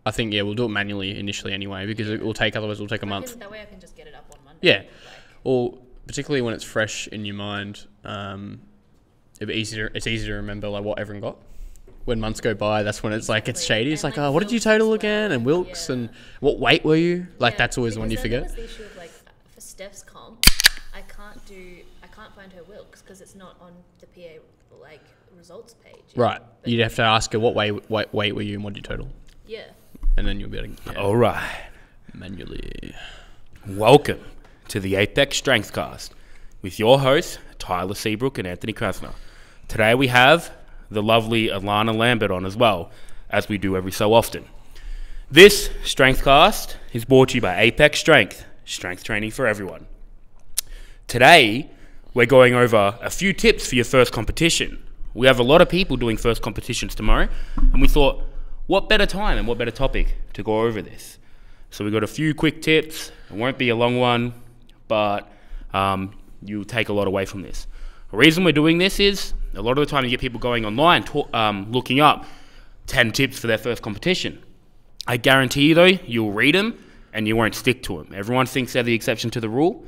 I think, yeah, we'll do it manually initially anyway, because otherwise it'll take a month. That way I can just get it up on Monday. Yeah. Or particularly when it's fresh in your mind, it's easier to remember like what everyone got. When months go by, that's when it's like it's shady. It's like, oh, what did you total again? And Wilkes, and what weight were you? Like that's always the one you forget. That was the issue of like for Steph's comp, I can't find her Wilkes because it's not on the PA like results page. Right. You'd have to ask her what weight were you and what did you total. Yeah. And then you'll be able to. Yeah, all right. Manually. Welcome to the Apex Strengthcast with your hosts Tyler Seabrook and Anthony Krasner. Today we have the lovely Alana Lambert on as well, as we do every so often. This Strengthcast is brought to you by Apex Strength training for everyone. Today, we're going over a few tips for your first competition. We have a lot of people doing first competitions tomorrow, and we thought, what better time and what better topic to go over this? So we got a few quick tips. It won't be a long one, but you'll take a lot away from this. The reason we're doing this is a lot of the time you get people going online looking up 10 tips for their first competition. I guarantee you though, you'll read them and you won't stick to them. Everyone thinks they're the exception to the rule.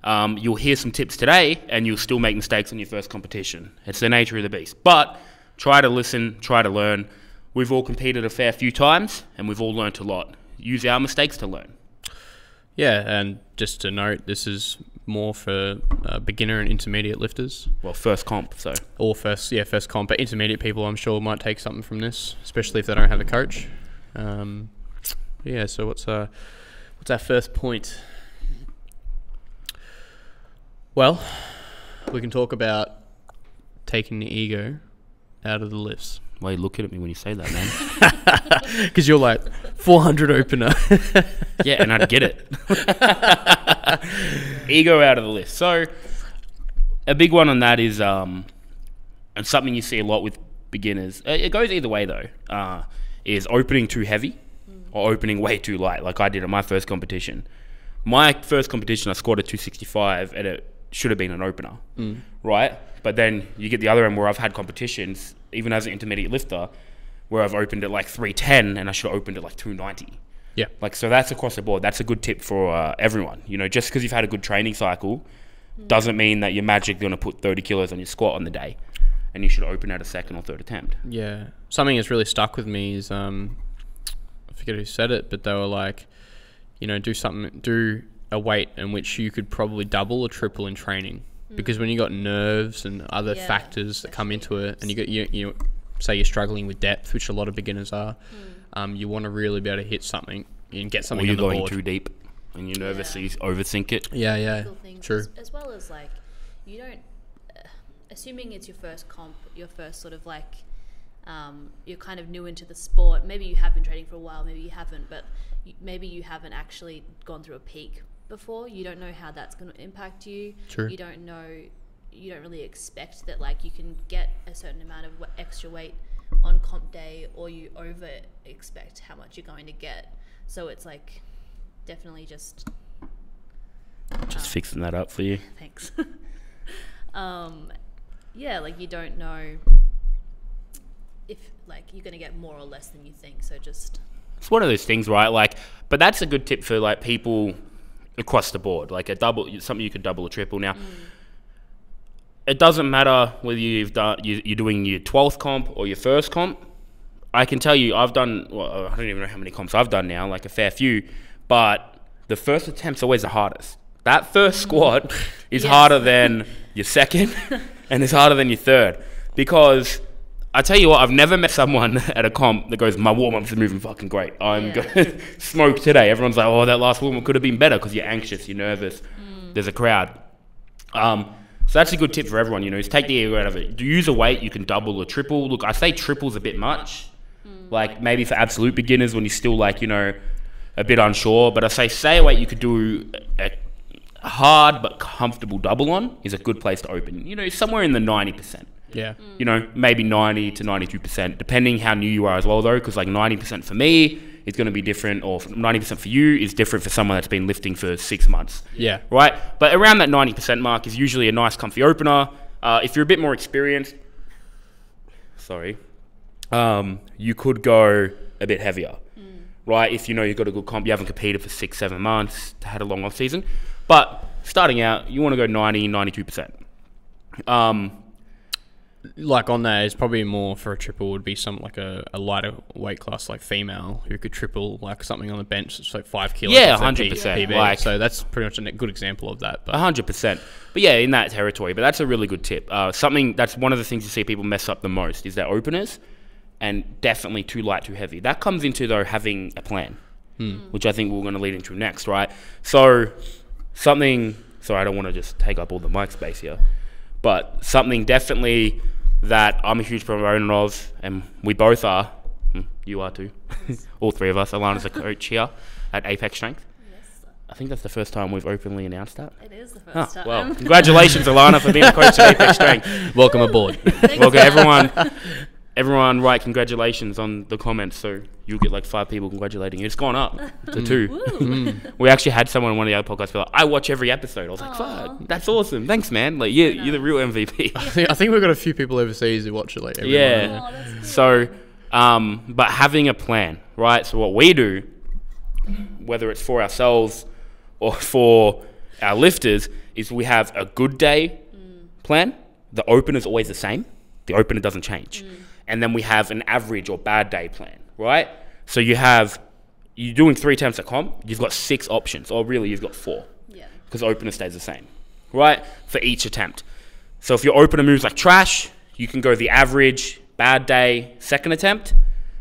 You'll hear some tips today and you'll still make mistakes on your first competition. It's the nature of the beast. But try to listen, try to learn. We've all competed a fair few times and we've all learnt a lot. Use our mistakes to learn. Yeah, and just to note, this is more for beginner and intermediate lifters. Well, first comp, so. Or first comp. But intermediate people, I'm sure, might take something from this, especially if they don't have a coach. Yeah, so what's our first point? Well, we can talk about taking the ego out of the lifts. Why are you looking at me when you say that, man? Because you're like, 400 opener. Yeah, and I'd get it. Ego out of the list. So, a big one on that is, and something you see a lot with beginners, it goes either way though, is opening too heavy or opening way too light, like I did at my first competition. My first competition, I scored a 265, and it should have been an opener, right? But then you get the other end where I've had competitions, even as an intermediate lifter, where I've opened at like 310 and I should have opened at like 290. Yeah. Like, so that's across the board. That's a good tip for everyone. You know, just because you've had a good training cycle doesn't mean that you're magically going to put 30 kilos on your squat on the day and you should open at a second or third attempt. Yeah. Something that's really stuck with me is, I forget who said it, but they were like, you know, do a weight in which you could probably double or triple in training. Because when you got nerves and other factors that come into it, and you say you're struggling with depth, which a lot of beginners are, you want to really be able to hit something and get something on the board. Or you're going too deep and you're nervous, so you overthink it. Yeah, true. As well as like, you don't, assuming it's your first comp, your first sort of like, you're kind of new into the sport. Maybe you have been training for a while, maybe you haven't, but maybe you haven't actually gone through a peak before. You don't know how that's going to impact you. True. You don't really expect that like you can get a certain amount of extra weight on comp day, or you over expect how much you're going to get. So it's like definitely just fixing that up for you. Thanks. Yeah, like you don't know if like you're going to get more or less than you think. So just, it's one of those things, right? Like, but that's a good tip for like people across the board, like something you could double or triple. Now, it doesn't matter whether you're doing your 12th comp or your first comp. I can tell you, I've done, well, I don't even know how many comps I've done now, like a fair few, but the first attempt's always the hardest. That first squat is harder than your second, and it's harder than your third, because I tell you what, I've never met someone at a comp that goes, my warm-ups are moving fucking great. I'm going to smoke today. Everyone's like, oh, that last warm-up could have been better, because you're anxious, you're nervous. There's a crowd. So that's a good tip for everyone, you know, is take the ego out of it. Do use a weight, you can double or triple. Look, I say triple's a bit much. Like maybe for absolute beginners when you're still like, you know, a bit unsure. But I say a weight you could do a hard but comfortable double on is a good place to open. You know, somewhere in the 90%. Yeah. You know, maybe 90 to 92%, depending how new you are as well, though, because like 90% for me is going to be different, or 90% for you is different for someone that's been lifting for 6 months. Yeah. Right? But around that 90% mark is usually a nice, comfy opener. If you're a bit more experienced, you could go a bit heavier. right? If you know you've got a good comp, you haven't competed for 6-7 months, had a long off season. But starting out, you want to go 92%. Like on that, it's probably more for a triple would be something like a lighter weight class, like female, who could triple like something on the bench, it's like 5 kilos. Yeah, of their 100%. PB. Like, so that's pretty much a good example of that. But 100%. But yeah, in that territory. But that's a really good tip. Something that's one of the things you see people mess up the most is their openers, and definitely too light, too heavy. That comes into, though, having a plan, which I think we're going to lead into next, right? So something, sorry, I don't want to just take up all the mic space here, but something definitely that I'm a huge proponent of, and we both are, you are too, all three of us. Alana's a coach here at Apex Strength. Yes, I think that's the first time we've openly announced that. it is the first time. Well, congratulations, Alana, for being a coach at Apex Strength. welcome aboard. Thanks, Well, man. everyone write congratulations on the comments, so you'll get like 5 people congratulating you. It's gone up to 2. Woo. We actually had someone on one of the other podcasts be like, I watch every episode. I was like, Aw. fuck, that's awesome. Thanks, man. Like, you're the real MVP. I think we've got a few people overseas who watch it like every Yeah. morning. Oh, that's cool. So, but having a plan, right? So what we do, whether it's for ourselves or for our lifters, is we have a good day plan. The opener is always the same. The opener doesn't change. And then we have an average or bad day plan, right? So you're doing 3 attempts at comp, you've got 6 options, or really you've got 4, Yeah. because the opener stays the same, right? For each attempt. So if your opener moves like trash, you can go the average, bad day, second attempt,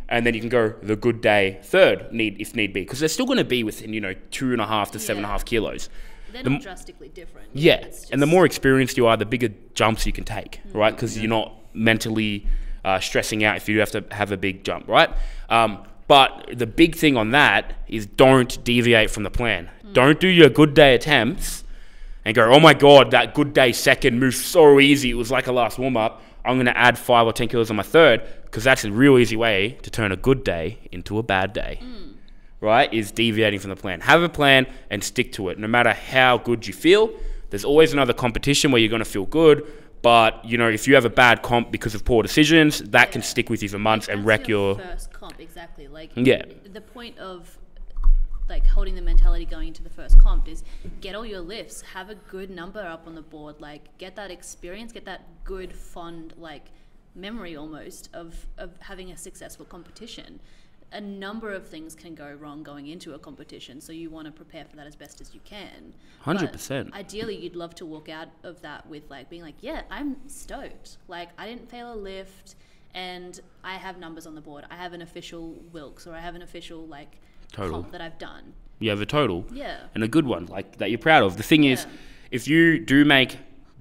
and then you can go the good day, third, if need be, because they're still going to be within 2.5 to 7.5 kilos. They're The not m- drastically different. Yeah, It's and the just- more experienced you are, the bigger jumps you can take, right? Because you're not mentally stressing out if you have to have a big jump, right? But the big thing on that is don't deviate from the plan. Don't do your good day attempts and go, oh my God, that good day second moved so easy. It was like a last warm-up. I'm going to add 5 or 10 kilos on my third, because that's a real easy way to turn a good day into a bad day. Right, is deviating from the plan. Have a plan and stick to it. No matter how good you feel, there's always another competition where you're going to feel good. But, if you have a bad comp because of poor decisions, that can stick with you for months and That's wreck your... first comp, exactly. Like, Yeah. the point of like holding the mentality going into the first comp is get all your lifts, have a good number up on the board, like get that experience, get that good, fond, like memory almost of having a successful competition. A number of things can go wrong going into a competition, so you want to prepare for that as best as you can. 100%. But ideally, you'd love to walk out of that with like being like, yeah, I'm stoked. Like I didn't fail a lift, and I have numbers on the board. I have an official Wilks, or I have an official like Total. comp that I've done. You have a total. Yeah. And a good one, like that you're proud of. The thing is, Yeah. if you do make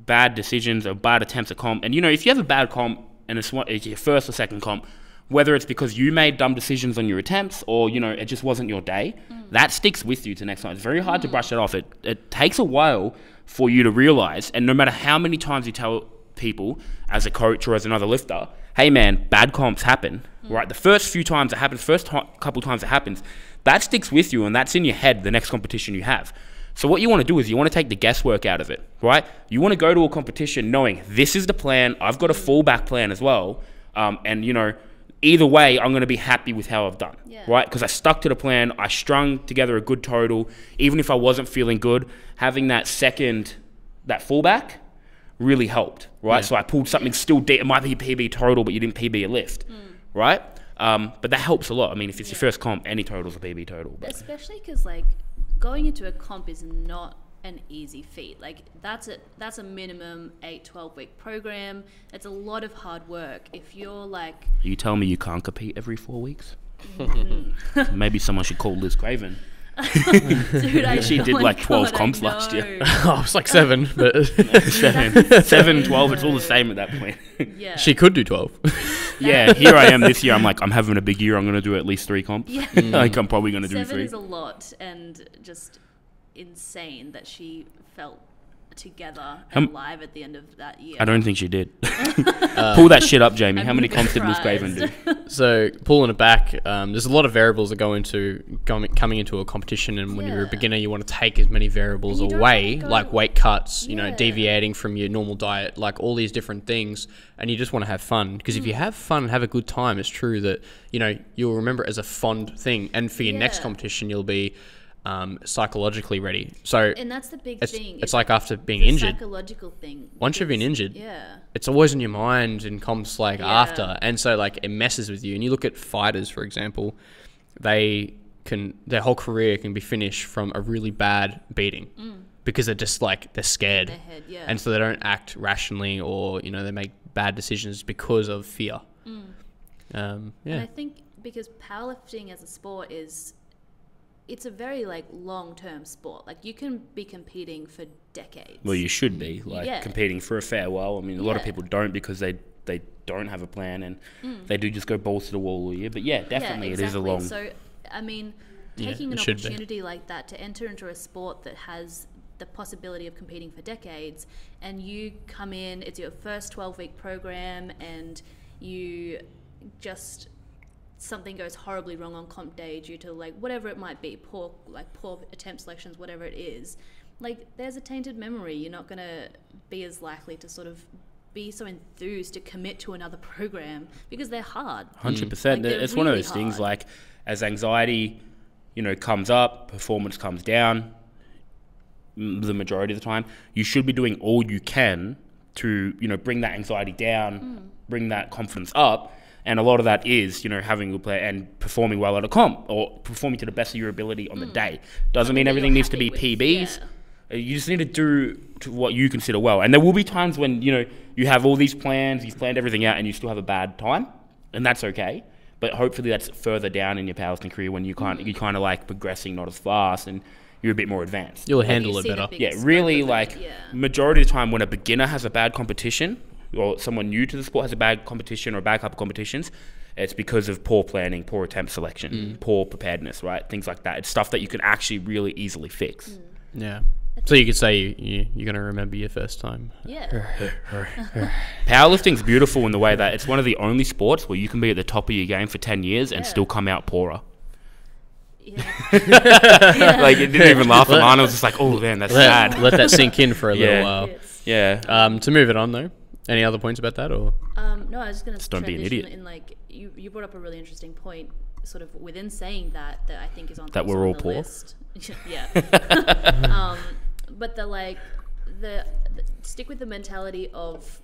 bad decisions or bad attempts at comp, and if you have a bad comp and it's your first or second comp, whether it's because you made dumb decisions on your attempts or, it just wasn't your day, that sticks with you to next time. It's very hard to brush it off. It takes a while for you to realize, and no matter how many times you tell people as a coach or as another lifter, hey man, bad comps happen, right? The first few times it happens, couple times it happens, that sticks with you and that's in your head the next competition you have. So what you want to do is you want to take the guesswork out of it, right? You want to go to a competition knowing this is the plan, I've got a fallback plan as well, and either way, I'm going to be happy with how I've done, right? Because I stuck to the plan. I strung together a good total. Even if I wasn't feeling good, having that fallback really helped, right? Yeah. So I pulled something still deep. It might be PB total, but you didn't PB a lift, right? But that helps a lot. I mean, if it's your first comp, any total's a PB total. But Especially because like going into a comp is not an easy feat. Like that's a minimum 8-12 week program. It's a lot of hard work. If you're like, you tell me you can't compete every 4 weeks? Maybe someone should call Liz Craven. dude, She did oh my like 12 God, I comps last year. know. Oh, it's like 7, but 7, 12, it's all the same at that point. Yeah. she could do 12. Yeah, here I am this year. I'm like, I'm having a big year. I'm going to do at least 3 comps. Yeah. Like, I'm probably going to do 7 3. is a lot, and just insane that she felt together and live at the end of that year. I don't think she did. Pull that shit up, Jamie. How many comps did Miss Craven do? So pulling it back, there's a lot of variables that go into coming into a competition, and when you're a beginner, you want to take as many variables away, like weight cuts, you know, deviating from your normal diet, like all these different things, and you just want to have fun. Because if you have fun and have a good time, it's true that, you know, you'll remember it as a fond thing, and for your next competition, you'll be psychologically ready. So and that's the big thing. It's like after being injured, psychological thing. Once you've been injured, it's always in your mind in comps like after, and so like it messes with you. And you look at fighters, for example, their whole career can be finished from a really bad beating because they're just like they're scared, in their head, and so they don't act rationally, or you know, they make bad decisions because of fear. And I think because powerlifting as a sport it's a very like long-term sport. Like you can be competing for decades. Well, you should be competing for a fair while. I mean, a lot of people don't because they don't have a plan, and they do just go balls to the wall all year. But definitely it is a long. So, I mean, taking an opportunity like that to enter into a sport that has the possibility of competing for decades, and you come in, it's your first 12-week program, and you just something goes horribly wrong on comp day due to like whatever it might be, poor attempt selections, whatever it is, like there's a tainted memory. You're not going to be as likely to sort of be so enthused to commit to another program because they're hard. 100%. It's one of those things, like as anxiety, you know, comes up, performance comes down the majority of the time, you should be doing all you can to, you know, bring that anxiety down, bring that confidence up. And a lot of that is, you know, having a play and performing well at a comp or performing to the best of your ability on the day. Doesn't mean everything needs to be PBs. You just need to do to what you consider well. And there will be times when, you know, you have all these plans, you've planned everything out, and you still have a bad time, and that's okay. But hopefully that's further down in your powerlifting career when you kind of like progressing not as fast and you're a bit more advanced. You'll handle it better. Yeah, really, like majority of the time when a beginner has a bad competition, or someone new to the sport has a bad competition or a bad couple competitions, it's because of poor planning, poor attempt selection, poor preparedness, right? Things like that. It's stuff that you can actually really easily fix. Yeah. So you could say you're going to remember your first time. Yeah. Powerlifting's beautiful in the way that it's one of the only sports where you can be at the top of your game for 10 years and still come out poorer. Yeah. Like, it didn't even laugh. Alana was just like, oh, man, that's sad. Let that sink in for a little while. Yes. Yeah. To move it on, though. Any other points about that, or? No, I was just going to don't be an idiot. in like you brought up a really interesting point, sort of within saying that I think is on that we're all the poor. list. Yeah. But the stick with the mentality of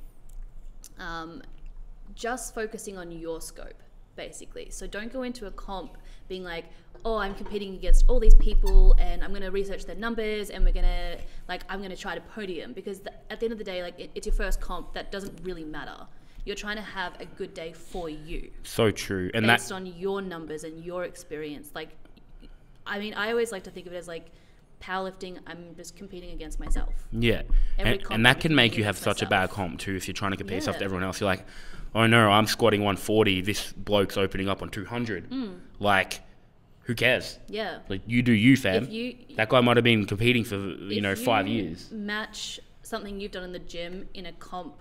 just focusing on your scope, basically. So don't go into a comp being like, oh, I'm competing against all these people and I'm going to research their numbers and I'm going to try to podium, because at the end of the day, like it's your first comp. That doesn't really matter. You're trying to have a good day for you. So true. And based on your numbers and your experience. Like, I mean, I always like to think of it as like powerlifting, I'm just competing against myself. Yeah. And that can make you have such a bad comp too if you're trying to compare yourself to everyone else. You're like, oh no, I'm squatting 140, this bloke's opening up on 200. Like, who cares? Yeah. Like, you do you, fam. That guy might have been competing for, 5 years. Match something you've done in the gym in a comp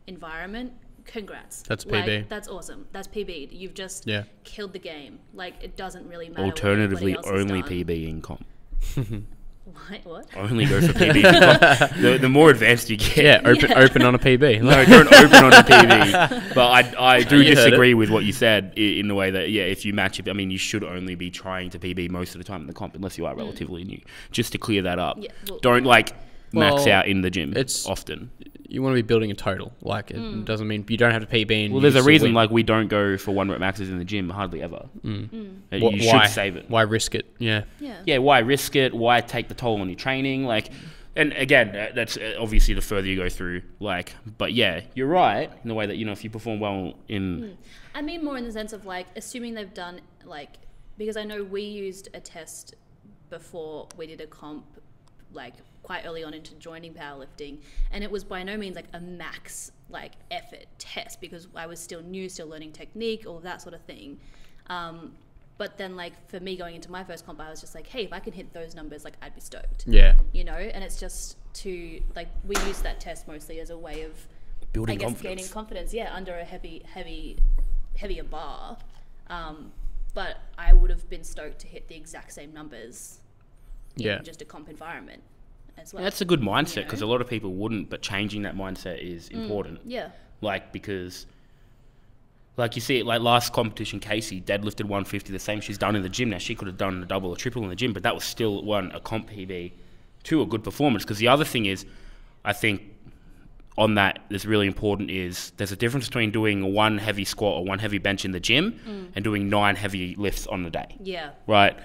environment, congrats. That's PB. Like, that's awesome. That's PB. You've just killed the game. Like, it doesn't really matter. Alternatively, what else only done. PB in comp. What? Only go for PB in comp. The more advanced you get. Yeah, open on a PB. No, don't open on a PB. But I do disagree with what you said in the way that, if you match it, I mean, you should only be trying to PB most of the time in the comp, unless you are relatively new. Just to clear that up. Yeah, don't, max out in the gym often. You want to be building a total. Like, it doesn't mean you don't have to PB. Well, there's a reason, like, we don't go for 1 rep maxes in the gym, hardly ever. You should save it. Why risk it? Yeah, why risk it? Why take the toll on your training? Like, and again, that's obviously the further you go through. Like, but you're right in the way that, if you perform well in... I mean more in the sense of, like, assuming they've done, like, because I know we used a test before we did a comp, like, quite early on into joining powerlifting, and it was by no means like a max effort test, because I was still new, still learning technique, all of that sort of thing. But then, like, for me going into my first comp, I was just like, hey, if I can hit those numbers, like, I'd be stoked. Yeah. You know, and it's just to, like, we use that test mostly as a way of Building gaining confidence. Yeah, under a heavier bar. But I would have been stoked to hit the exact same numbers in just a comp environment as well. That's a good mindset, because a lot of people wouldn't, but changing that mindset is important. Yeah. Like, because, like, you see it, like, last competition, Casey deadlifted 150, the same she's done in the gym. Now, she could have done a double or triple in the gym, but that was still, one, a comp PB, two, a good performance. Because the other thing is, I think, on that, that's really important is there's a difference between doing one heavy squat or one heavy bench in the gym and doing 9 heavy lifts on the day. Yeah. Right?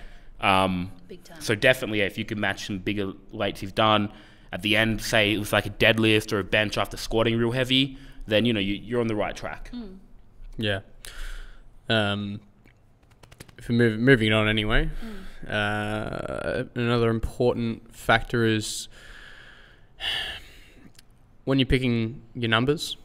Big time. So definitely, if you can match some bigger weights you've done, at the end, say it was like a deadlift or a bench after squatting real heavy, then, you know, you're on the right track. Yeah. If we're moving on anyway, another important factor is when you're picking your numbers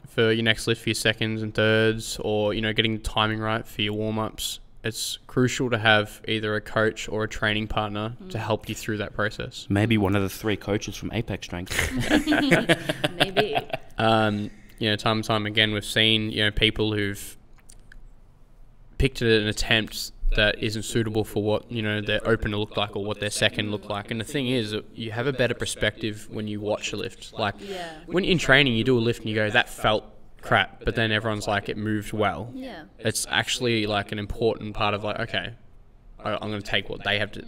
for your next lift for your seconds and thirds, or, you know, getting the timing right for your warm-ups, it's crucial to have either a coach or a training partner to help you through that process. Maybe one of the 3 coaches from Apex Strength. Maybe. You know, time and time again, we've seen, you know, people who've picked an attempt that isn't suitable for what, you know, their opener looked like or what their second looked like. And the thing is, you have a better perspective when you watch a lift. Like, when in training, you do a lift and you go, that felt crap, but then everyone's like, it moved well. Yeah. It's actually like an important part of, like, okay, I'm going to take what they have to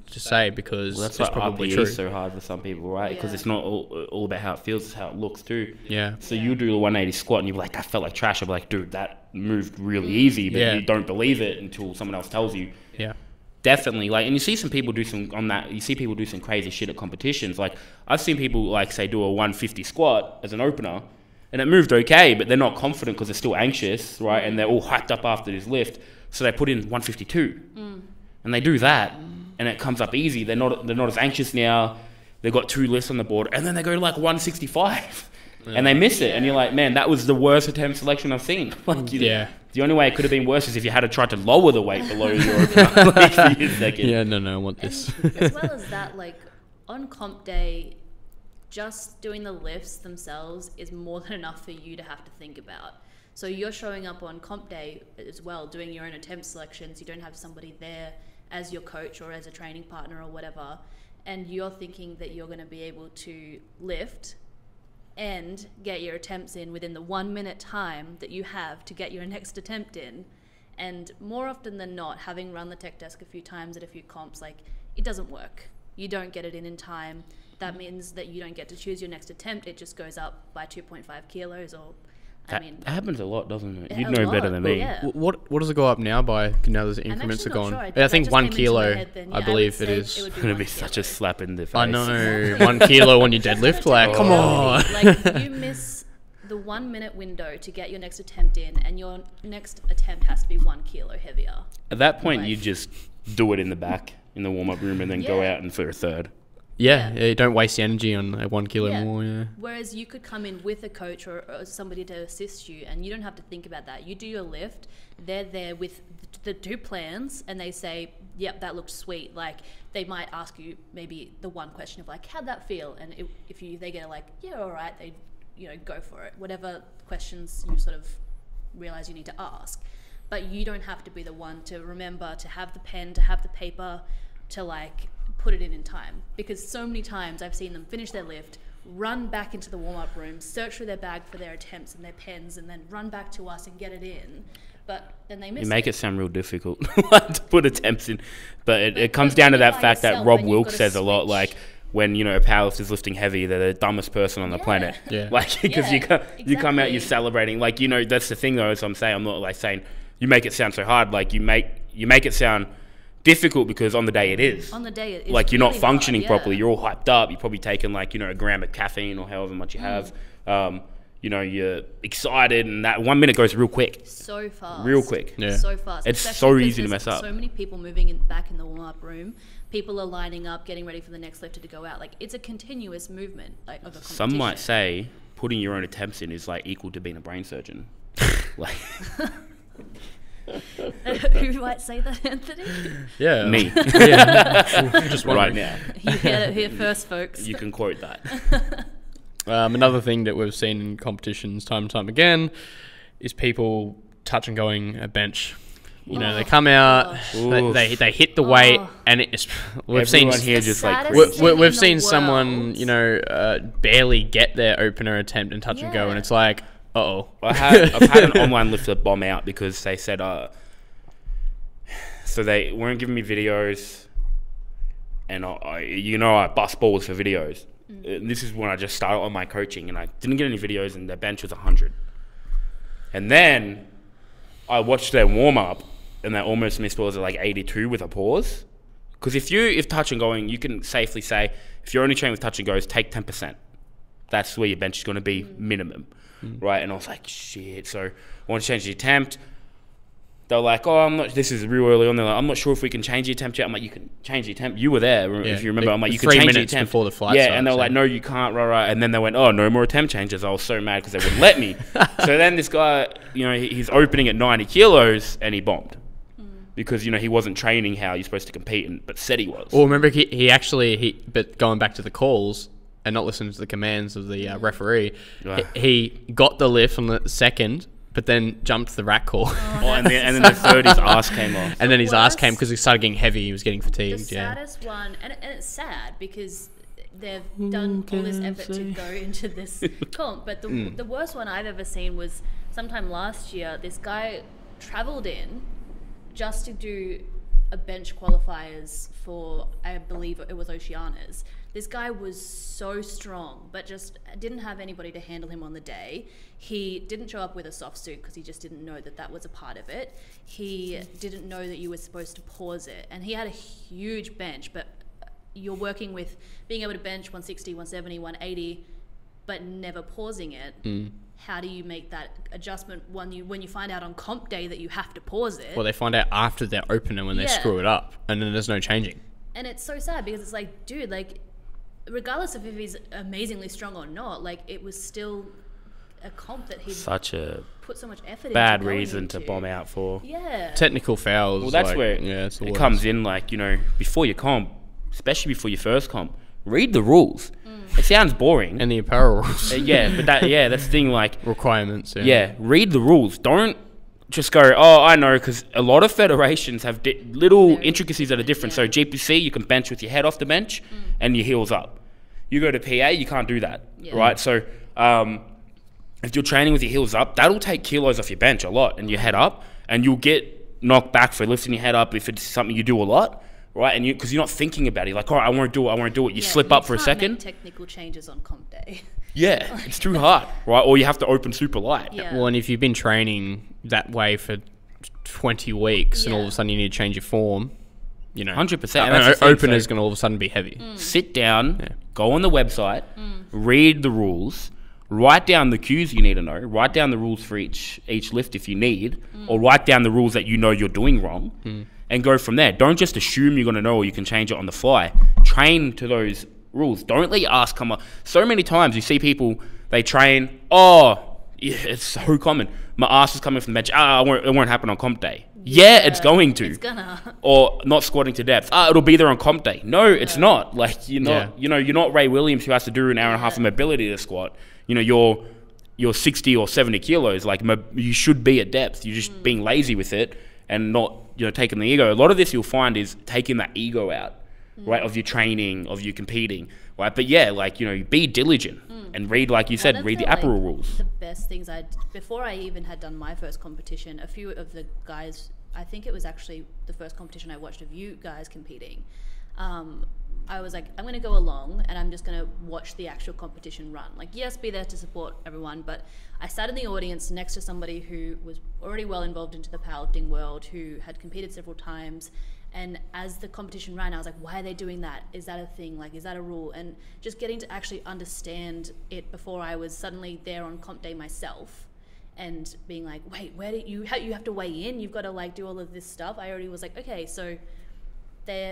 say, because Well, that's it's why probably RPE true. is so hard for some people, right? Because it's not all about how it feels, it's how it looks too. Yeah. So you do the 180 squat and you're like, that felt like trash. I'm like, dude, that moved really easy, but you don't believe it until someone else tells you. Yeah. Definitely, like, and you see some people do some on that. You see people do some crazy shit at competitions. Like, I've seen people, like, say, do a 150 squat as an opener, and it moved okay, but they're not confident because they're still anxious, right? And they're all hyped up after this lift, so they put in 152, and they do that, and it comes up easy. They're not as anxious now. They've got 2 lifts on the board, and then they go to like 165, and they miss it, and you're like, man, that was the worst attempt selection I've seen. Like, the only way it could have been worse is if you had to try to lower the weight below your opener, like, for your second. Yeah, no, I want this. As well as that, like, on comp day, just doing the lifts themselves is more than enough for you to have to think about. So you're showing up on comp day as well, doing your own attempt selections. You don't have somebody there as your coach or as a training partner or whatever, and you're thinking that you're going to be able to lift and get your attempts in within the 1 minute time that you have to get your next attempt in. And more often than not, having run the tech desk a few times at a few comps, like, it doesn't work. You don't get it in time. That means that you don't get to choose your next attempt. It just goes up by 2.5 kilos, or, That happens a lot, doesn't it? A You'd know better than me. yeah. What does it go up now by? Now there's increments actually are not gone. sure. I think That 1 just came into my kilo, head then. I Yeah, believe would it say is. it would It's going to be 1 such kilo. a slap in the face. I know. 1 kilo on your deadlift, like, come on. Like, you miss the 1 minute window to get your next attempt in, and your next attempt has to be 1 kilo heavier. At that point, Right. you just do it in the back, in the warm-up room, and then go out and for a third. Yeah, don't waste the energy on 1 kilo Yeah. more. Yeah. Whereas you could come in with a coach or somebody to assist you, and you don't have to think about that. You do your lift, they're there with the 2 plans, and they say, yep, that looked sweet. Like, they might ask you maybe the one question of, like, how'd that feel? And if they get like, yeah, all right, they, you know, go for it. Whatever questions you sort of realize you need to ask. But you don't have to be the one to remember, to have the pen, to have the paper, to, like, put it in time. Because so many times I've seen them finish their lift, run back into the warm-up room, search through their bag for their attempts and their pens, and then run back to us and get it in. But then they miss You make it sound real difficult to put attempts in. But it comes down to that by fact that yourself Rob and you've Wilkes gotta says a lot, switch. like, when, you know, a powerlifter's lifting heavy, they're the dumbest person on the planet. Yeah. Like, because Yeah, you come out, you're exactly. celebrating. Like, you know, that's the thing, though, as I'm saying. I'm not, like, saying you make it sound so hard. Like, you make it sound difficult because on the day it is. on the day. It's Like, you're not really functioning hard, yeah. properly. You're all hyped up. You're probably taking, like, you know, a gram of caffeine or however much you have. You know, you're excited, and that 1 minute goes real quick. So fast. Real quick. Yeah. So fast. It's Especially so because easy to there's mess up. So many people moving back in the warm-up room. People are lining up, getting ready for the next lifter to go out. Like, it's a continuous movement, like, of a competition. Some might say putting your own attempts in is like equal to being a brain surgeon. Like, Who might say that, Anthony? Yeah. Me. Yeah. Just Right wondering. now. You heard it here first, folks. You can quote that. Another thing that we've seen in competitions time and time again is people touch and going a bench. You know, they come out, they hit the weight, and it's we've Everyone seen here just like saddest thing we've in seen the someone, world. you know, barely get their opener attempt and touch and go, and it's like, uh-oh. I've had an online lifter bomb out because they said, so they weren't giving me videos, and I bust balls for videos. This is when I just started on my coaching, and I didn't get any videos, and their bench was 100. And then I watched their warm up, and they almost missed balls at like 82 with a pause. Because if touch and going, you can safely say, if you're only training with touch and goes, take 10%. That's where your bench is going to be minimum, right? And I was like, shit. So I want to change the attempt. They're like, this is real early on. They're like, I'm not sure if we can change the attempt yet. I'm like, you can change the attempt. You were there, if you remember. I'm like, you can 3 change the minutes attempt. before the flight and they were starts, like, no, you can't, right. And then they went, no more attempt changes. I was so mad because they wouldn't let me. So then this guy, he's opening at 90 kilos and he bombed. Because, he wasn't training how you're supposed to compete, but said he was. Well, remember, but going back to the calls and not listening to the commands of the referee, he got the lift on the second, but then jumped the rack call. And then the third, his ass came off. And then his ass came because he started getting heavy. He was getting fatigued. The saddest one, and it's sad because they've done all this effort to go into this comp, but the worst one I've ever seen was sometime last year. This guy travelled in just to do a bench qualifiers for, I believe it was Oceanas. This guy was so strong, but just didn't have anybody to handle him on the day. He didn't show up with a soft suit because he just didn't know that was a part of it. He didn't know that you were supposed to pause it. And he had a huge bench, but you're working with being able to bench 160, 170, 180, but never pausing it. How do you make that adjustment when you find out on comp day that you have to pause it? Well, they find out after their opener when they screw it up, and then there's no changing. And it's so sad because it's like, dude, like, regardless of if he's amazingly strong or not, like, it was still a comp that he Such a put so much effort bad into going reason to into. bomb out for. Yeah. Technical fouls. Well, that's like, where it's the it worst. comes in, like, before your comp, especially before your first comp, read the rules. It sounds boring. And the apparel rules. But that's the thing, like, Requirements. read the rules. Don't just go, I know, because a lot of federations have little intricacies that are different. So GPC, you can bench with your head off the bench and your heels up. You go to PA, you can't do that, right? So if you're training with your heels up, that'll take kilos off your bench a lot and your head up, and you'll get knocked back for lifting your head up if it's something you do a lot. Right, and because you're not thinking about it, like, all right, I won't do it. You slip up for a second. Make technical changes on comp day. Yeah, it's too hard, right? Or you have to open super light. Yeah. Well, and if you've been training that way for 20 weeks and all of a sudden you need to change your form, 100%. Opener is going to all of a sudden be heavy. Sit down, go on the website, read the rules, write down the cues you need to know, write down the rules for each lift if you need, or write down the rules that you're doing wrong. And go from there. Don't just assume you're going to know or you can change it on the fly. Train to those rules. Don't let your ass come up. So many times you see people, they train, it's so common. My ass is coming from the bench. It won't happen on comp day. Yeah, it's going to. It's gonna. Or not squatting to depth. It'll be there on comp day. No, it's not. Like, you're not Ray Williams who has to do an hour and a half of mobility to squat. You're 60 or 70 kilos. Like, you should be at depth. You're just being lazy with it and not taking the ego. A lot of this you'll find is taking that ego out, right, of your training, of you competing, right? But be diligent and read, like you said, read the apparel rules. The best things before I even had done my first competition, a few of the guys, I think it was actually the first competition I watched of you guys competing, I was like, I'm going to go along and I'm just going to watch the actual competition run. Like, yes, be there to support everyone, but I sat in the audience next to somebody who was already well involved into the powerlifting world, who had competed several times. And as the competition ran, I was like, why are they doing that? Is that a thing? Like, is that a rule? And just getting to actually understand it before I was suddenly there on comp day myself and being like, wait, where do you have to weigh in? You've got to, like, do all of this stuff. I already was like, okay, so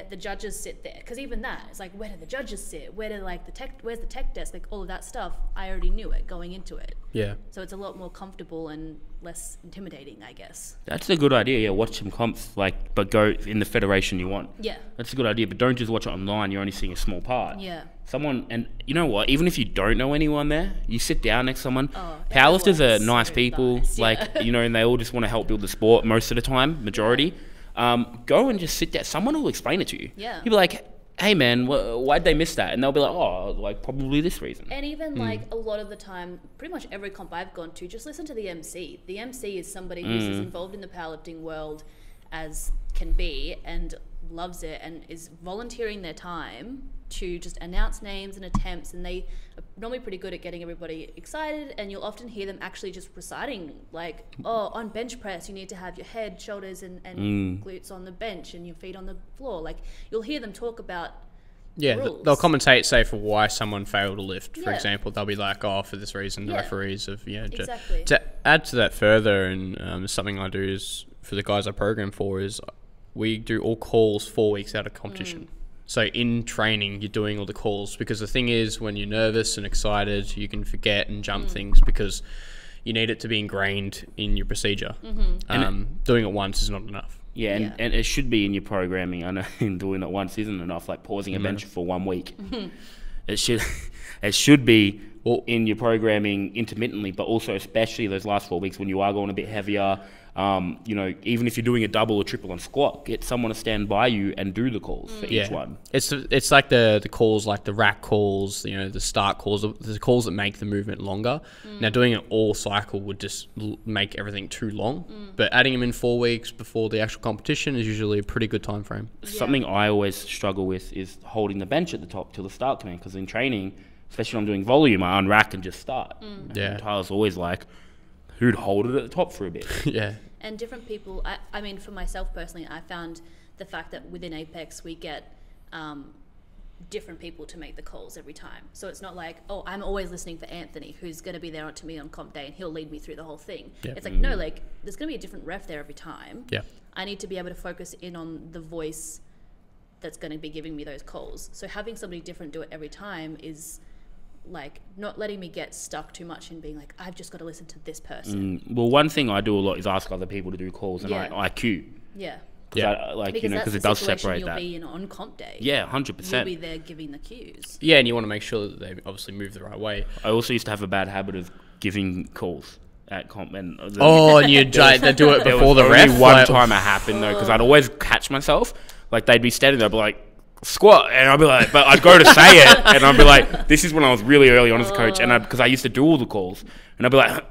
the judges sit there, because even that, it's like, where do the judges sit? Where do like where's the tech desk? Like all of that stuff, I already knew it going into it. Yeah. So it's a lot more comfortable and less intimidating, I guess. That's a good idea. Yeah, watch some comps, but go in the federation you want. Yeah. That's a good idea. But don't just watch it online. You're only seeing a small part. Yeah. And you know what? Even if you don't know anyone there, you sit down next to someone. Oh, Powerlifters are everyone's nice so people. nice, yeah. And they all just want to help build the sport most of the time, majority. Go and just sit there. Someone will explain it to you. Yeah. You'll be like, hey man, why'd they miss that? And they'll be like, oh, like probably this reason. And even like a lot of the time, pretty much every comp I've gone to, just listen to the MC. The MC is somebody who's as involved in the powerlifting world as can be and loves it and is volunteering their time to just announce names and attempts, and they are normally pretty good at getting everybody excited, and you'll often hear them actually just reciting like, oh, on bench press you need to have your head, shoulders and glutes on the bench and your feet on the floor. Like you'll hear them talk about rules. They'll commentate, say, for why someone failed a lift, for Yeah. example. They'll be like, oh, for this reason, the Yeah. referees have, Exactly. To add to that further, and something I do is, for the guys I program for, is we do all calls 4 weeks out of competition. So in training, you're doing all the calls, because the thing is, when you're nervous and excited, you can forget and jump things because you need it to be ingrained in your procedure. Doing it once is not enough. Yeah, and it should be in your programming. I know doing it once isn't enough, like pausing a bench for 1 week. It should be in your programming intermittently, but also especially those last 4 weeks when you are going a bit heavier. Even if you're doing a double or triple on squat, get someone to stand by you and do the calls for each one. It's like the calls, like the rack calls, the start calls, the calls that make the movement longer. Now doing it all cycle would just make everything too long, but adding them in 4 weeks before the actual competition is usually a pretty good time frame. Something I always struggle with is holding the bench at the top till the start command, because in training, especially when I'm doing volume, I unrack and just start. And Tyler's always like, who'd hold it at the top for a bit? Yeah. And different people, I mean, for myself personally, I found the fact that within Apex we get different people to make the calls every time. So it's not like, oh, I'm always listening for Anthony, who's going to be there to me on comp day and he'll lead me through the whole thing. Yeah. It's like, no, like there's going to be a different ref there every time. Yeah. I need to be able to focus in on the voice that's going to be giving me those calls. So having somebody different do it every time is like not letting me get stuck too much in being like, I've just got to listen to this person. Well, one thing I do a lot is ask other people to do calls, and I cue. Yeah. Because it does separate that. You'll be in on comp day. Yeah, 100%. You'll be there giving the cues. Yeah, and you want to make sure that they obviously move the right way. I also used to have a bad habit of giving calls at comp. And and you they do it before the ref? Only one time it happened, though, because I'd always catch myself. Like, they'd be standing there, I'd be like, squat, and I'd be like, but I'd go to say it, and I'd be like, this is when I was really early on as a coach, and because I used to do all the calls, and I'd be like,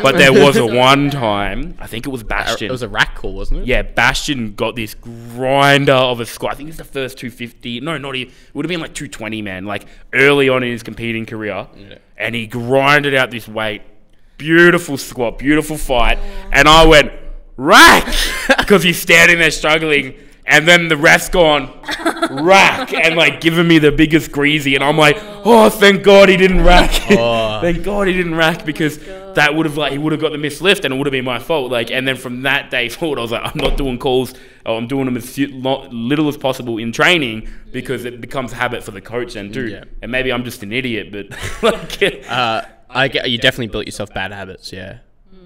but there was a one time, I think it was Bastion. It was a rack call, wasn't it? Yeah, Bastion got this grinder of a squat. I think it's the first 250. No, not even. It would have been like 220, man. Like early on in his competing career, and he grinded out this weight. Beautiful squat, beautiful fight, and I went rack because he's standing there struggling. And then the ref's gone, rack, and like giving me the biggest greasy. And I'm like, oh, thank God he didn't rack. Thank God he didn't rack, because that would have he would have got the missed lift and it would have been my fault. Like, and then from that day forward, I was like, I'm not doing calls. I'm doing them as little as possible in training, because it becomes habit for the coach then too. Yeah. And maybe I'm just an idiot, but you definitely built yourself bad habits,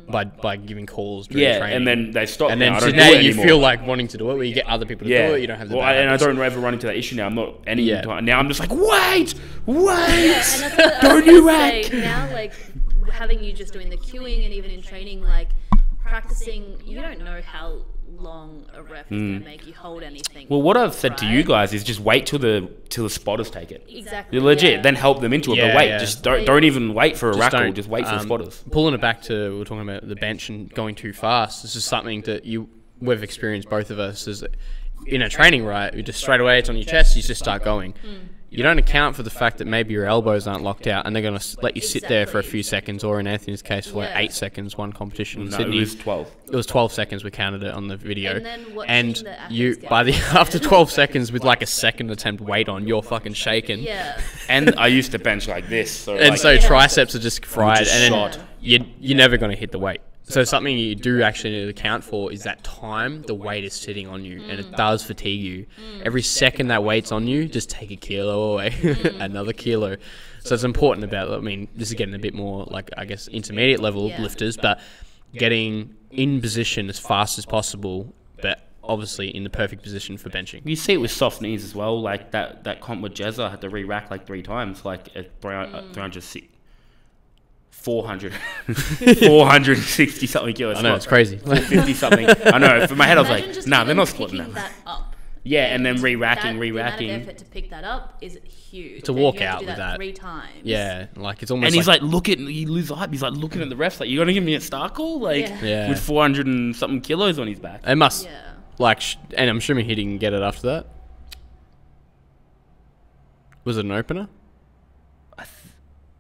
by giving calls during training. And then they stop. And then I don't now do it you anymore. feel like wanting to do it, where you get other people to do it, you don't have the bad and I habits. don't ever run into that issue now. I'm not any time. Now I'm just like, wait, And don't you rack. Now, like, having you just doing the cueing and even in training, like, practicing, you don't know how long a ref is going to make you hold anything. Well, what I've said to you guys is just wait till the spotters take it. Exactly. You're legit. Then help them into it. But wait, just don't even wait for a rackle. Just wait for the spotters. Pulling it back to, we were talking about the bench and going too fast. This is something that we've experienced, both of us, is in a training, right? You just straight away, it's on your chest, you just start going. You don't account for the fact that maybe your elbows aren't locked out and they're going to let you sit there for a few seconds, or in Anthony's case for like 8 seconds, one competition in Sydney. It was 12. It was 12 seconds, we counted it on the video. And then watching the you, athletes after 12 seconds with like a second attempt weight on, you're fucking shaking. Yeah. And I used to bench like this. So So triceps are just fried, just and then shot. you're never going to hit the weight. So something you do actually need to account for is that time the weight is sitting on you, and it does fatigue you. Every second that weight's on you, just take a kilo away, another kilo. So it's important about, I mean, this is getting a bit more like, I guess, intermediate level lifters, but getting in position as fast as possible, but obviously in the perfect position for benching. You see it with soft knees as well. Like that comp with Jezza had to re-rack like 3 times, like at 360. 460 something kilos. I know, it's crazy. 450 something. I know. For my head, I was like, nah, they're not squatting picking that. up. Yeah, and then re-racking. The amount of effort to pick that up is huge. To Then walk you have out to do with that. 3 times. Yeah, like it's almost And he's like looking, he loses hype. He's like looking at the refs, like, you gonna give me a star call? Like, Yeah. with 400 and something kilos on his back. it must, Yeah. like, and I'm assuming he didn't get it after that. Was it an opener?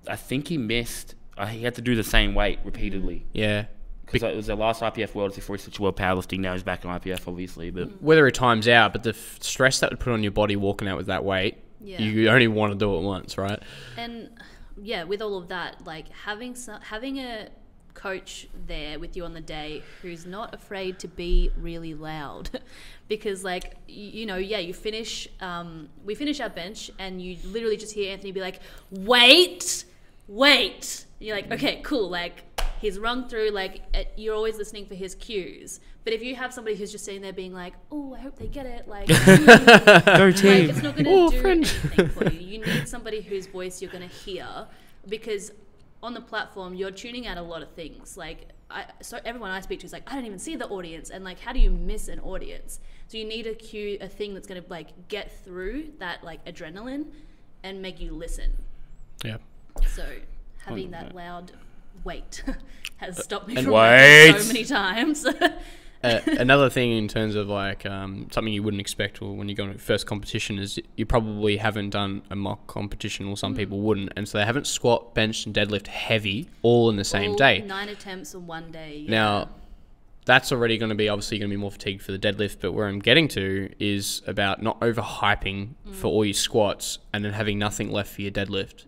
I think he missed. He had to do the same weight repeatedly. Yeah. Because it was the last IPF Worlds before he switched to World Powerlifting. Now he's back in IPF, obviously. But Whether it times out, but the stress that would put on your body walking out with that weight, you only want to do it once, right? And yeah, with all of that, like having a coach there with you on the day who's not afraid to be really loud, because like you finish we finish our bench and you literally just hear Anthony be like, wait, you're like, okay, cool, like he's rung through, like you're always listening for his cues. But if you have somebody who's just sitting there being like, oh, I hope they get it, like, go team. like it's not going to do anything for you. You need somebody whose voice you're going to hear, because on the platform you're tuning out a lot of things. Like so everyone I speak to is like, I don't even see the audience, and like, how do you miss an audience? So you need a thing that's going to like get through that like adrenaline and make you listen. Yeah. So having that loud wait has stopped me And from wait. so many times. Another thing in terms of like something you wouldn't expect or when you go to first competition is you probably haven't done a mock competition, or some people wouldn't, and so they haven't squat, benched and deadlift heavy all in the same All day. 9 attempts in one day. Yeah. Now that's already going to be obviously going to be more fatigued for the deadlift, but where I'm getting to is about not overhyping for all your squats and then having nothing left for your deadlift.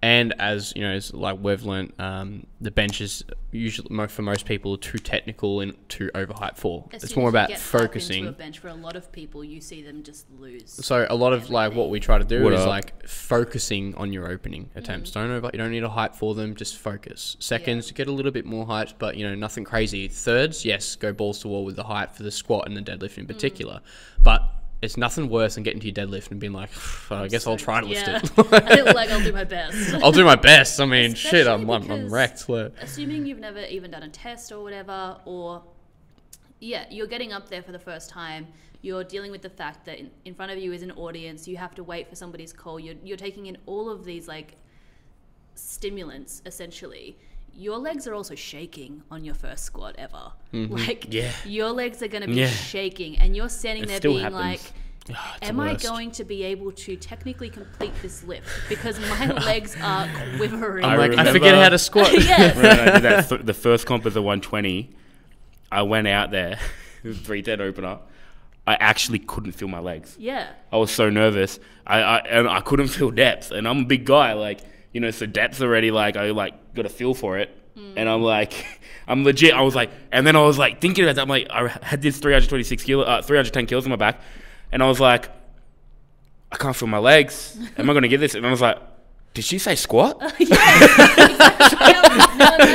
And as you know, it's like we've learnt, the bench is usually for most people too technical and too overhyped for. As It's soon more as you about get up focusing. into a bench, for a lot of people, you see them just lose. So a lot of like what we try to do What is up? like focusing on your opening attempts. You don't need a hype for them. Just focus. Seconds, get a little bit more hyped, but nothing crazy. Thirds, yes, go balls to wall with the hype for the squat and the deadlift in particular. But it's nothing worse than getting to your deadlift and being like, I guess I'll try to lift it. I'll do my best. I'll do my best. I mean, shit, I'm Especially wrecked. because assuming you've never even done a test or whatever, or you're getting up there for the first time, you're dealing with the fact that in front of you is an audience, you have to wait for somebody's call, you're taking in all of these like stimulants essentially. Your legs are also shaking on your first squat ever. Like, your legs are going to be shaking, and you're standing there being like, am I going to be able to technically complete this lift? Because my legs are quivering. I'm like, I remember- forget how to squat. Yes. When I did that, the first comp as a 120, I went out there, it was 310 opener. I actually couldn't feel my legs. Yeah. I was so nervous. I couldn't feel depth, and I'm a big guy, like, so depth's already like, I like got a feel for it. And I'm like, I'm legit. I was like, and then I was like thinking about that. I'm like, I had this 310 kilos on my back, and I was like, I can't feel my legs. Am I going to get this? And I was like, did she say squat? And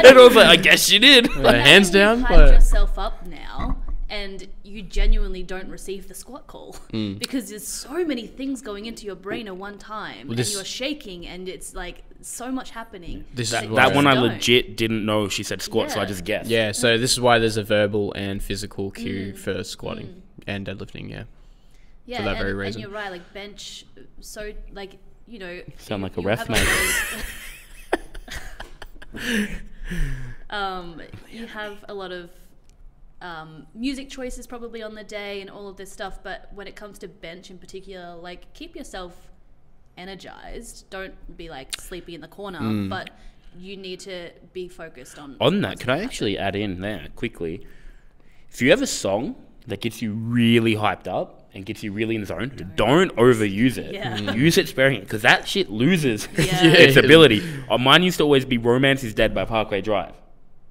I was like, I guess she did. Hands down. You've hyped But yourself up now, and you genuinely don't receive the squat call because there's so many things going into your brain at one time, and you're shaking, and it's like so much happening. That one I legit didn't know she said squat, so I just guessed. yeah, so this is why there's a verbal and physical cue for squatting and deadlifting. Yeah, for that very reason. And you're right, like bench. So like Sound like a you ref, have mate. You have a lot of music choices probably on the day and all of this stuff, but when it comes to bench in particular, like keep yourself energized. Don't be like sleepy in the corner, but you need to be focused on that. Can I actually add in there quickly? If you have a song that gets you really hyped up and gets you really in the zone, don't overuse it. Yeah. Use it sparingly, because that shit loses Yeah. its ability. Mine used to always be "Romance Is Dead" by Parkway Drive.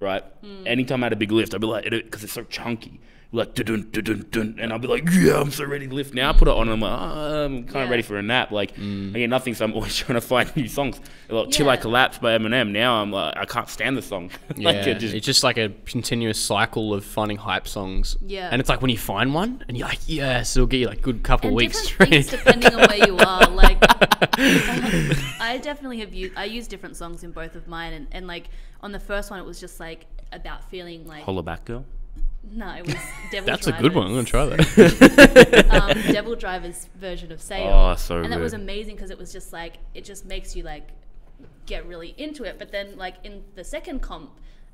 right? Anytime I had a big lift, I'd be like, because it's so chunky. Like dun dun dun dun, and I'll be like, yeah, I'm so ready to lift now. I put it on, and I'm like, I'm kind of ready for a nap. Like, I get nothing, so I'm always trying to find new songs. Like "Till I Collapse" by Eminem. Now I'm like, I can't stand the song. Like, it's just like a continuous cycle of finding hype songs. Yeah, and it's like when you find one, and you're like, yes, it'll get you like good couple weeks straight. Things depending on where you are. Like, I definitely have used. I use different songs in both of mine, and like on the first one, it was just like about feeling like Holla Back Girl. No, it was Devil That's Driver's. a good one. I'm going to try that. Devil Driver's version of Sail. Oh, so and good. that was amazing because it was just like, it just makes you like get really into it. But then like in the second comp,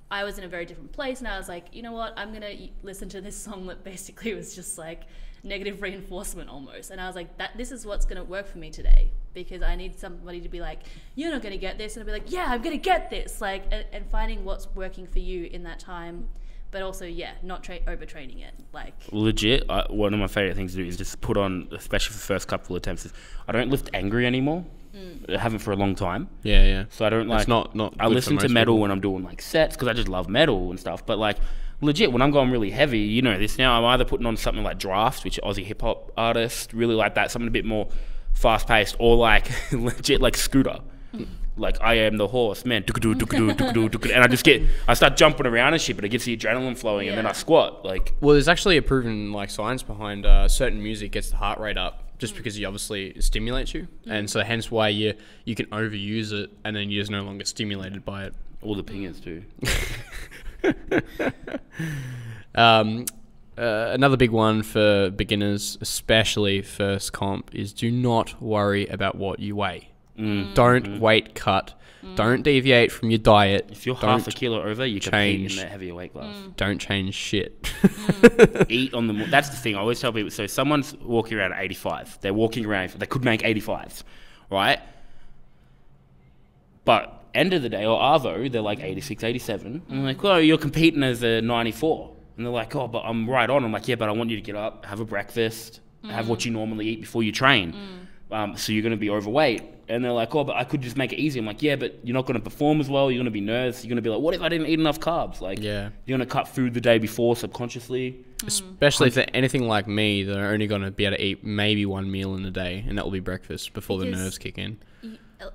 I was in a very different place and I was like, you know what, I'm going to listen to this song that basically was just like negative reinforcement almost. And I was like, this is what's going to work for me today because I need somebody to be like, you're not going to get this. And I'll be like, yeah, I'm going to get this. Like, and finding what's working for you in that time. But also, not overtraining it. Like legit, one of my favorite things to do is just put on, especially for the first couple of attempts. I don't lift angry anymore. I haven't for a long time. Yeah. So I don't like. It's not I listen to metal when I'm doing like sets because I just love metal and stuff. But like legit, when I'm going really heavy, you know this now. I'm either putting on something like Draft, which Aussie hip hop artist really like that, something a bit more fast paced, or like legit like Scooter. Like I am the horse, man, and I start jumping around and shit, but it gets the adrenaline flowing, and then I squat. Like, well, there's actually a proven like science behind certain music gets the heart rate up, just because you obviously it stimulates you, and so hence why you can overuse it, and then you're just no longer stimulated by it. All the pingers do. Another big one for beginners, especially first comp, is do not worry about what you weigh. Don't weight cut. Don't deviate from your diet. If you're half a kilo over, you compete in that heavier weight class. Don't change shit. Eat on the. That's the thing. I always tell people. So someone's walking around at 85. They're walking around. They could make 85s, right? But end of the day, or Arvo, they're like 86, 87. And I'm like, well, you're competing as a 94. And they're like, oh, but I'm right on. I'm like, yeah, but I want you to get up, have a breakfast, have what you normally eat before you train. So you're going to be overweight. And they're like, oh, but I could just make it easy. I'm like, yeah, but you're not going to perform as well. You're going to be nervous. You're going to be like, what if I didn't eat enough carbs? Like, you're going to cut food the day before subconsciously. Especially if they're anything like me, they're only going to be able to eat maybe one meal in a day, and that will be breakfast before the nerves kick in.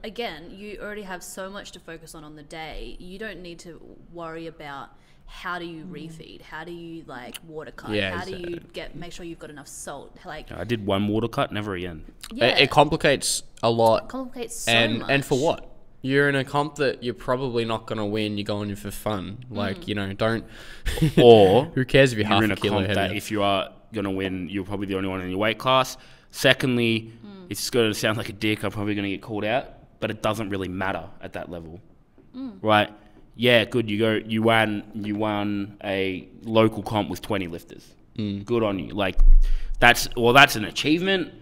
Again, you already have so much to focus on the day. You don't need to worry about how do you refeed, how do you like water cut, how do you make sure you've got enough salt. Like I did one water cut, never again. It complicates a lot. It complicates so much. And for what? You're in a comp that you're probably not going to win. You're going in for fun. Like, you know, don't. Or who cares if you're half in a kilo heavier? That if you are going to win, you're probably the only one in your weight class. Secondly, it's going to sound like a dick. I'm probably going to get called out, but it doesn't really matter at that level, right? Yeah, good. You won a local comp with 20 lifters. Good on you. Like that's an achievement.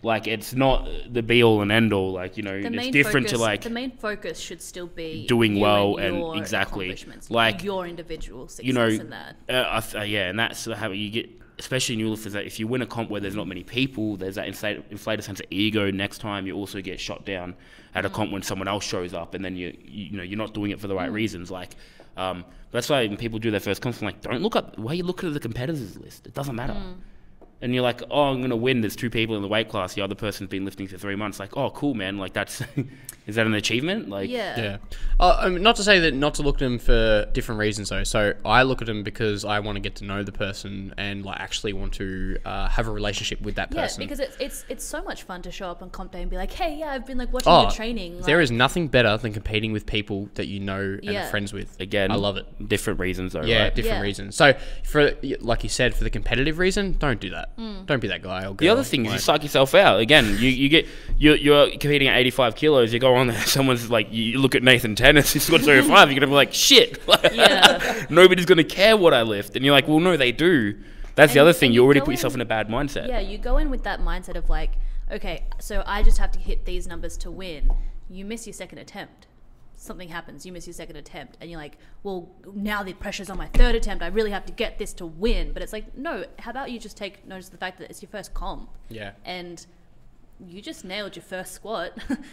Like it's not the be all and end all. Like, you know, it's different to like the main focus should still be doing well and exactly like your individual success, you know, in that. And that's how you get, especially new lifters. That if you win a comp where there's not many people, there's that inflated sense of ego. Next time you also get shot down at a comp when someone else shows up, and then you know you're not doing it for the right reasons. Like that's why when people do their first comps, I'm like, don't look up. Why are you looking at the competitors list? It doesn't matter. And you're like, oh, I'm going to win. There's 2 people in the weight class. The other person's been lifting for 3 months. Like, oh, cool, man. Like, that's... is that an achievement? Like, yeah. Not to say that not to look at them for different reasons, though. So I look at them because I want to get to know the person and like actually want to have a relationship with that person. Yeah, because it's so much fun to show up on comp day and be like, hey, I've been like watching your training. Like, there is nothing better than competing with people that you know and are friends with. Again, I love it. Different reasons, though, right? Different reasons. So, for like you said, for the competitive reason, don't do that. Don't be that guy or girl. The other thing is you psych yourself out. Again, you're competing at 85 kilos. You go on there, someone's like, you look at Nathan Tennis, he's got 35. You're going to be like, shit. Nobody's going to care what I lift. And you're like, well, no, they do. That's the other thing. You already put yourself in a bad mindset. Yeah, you go in with that mindset of like, okay, so I just have to hit these numbers to win. You miss your second attempt. Something happens, you miss your second attempt, and you're like, well, now the pressure's on my third attempt. I really have to get this to win. But it's like, no, how about you just take notice of the fact that it's your first comp? Yeah. And you just nailed your first squat.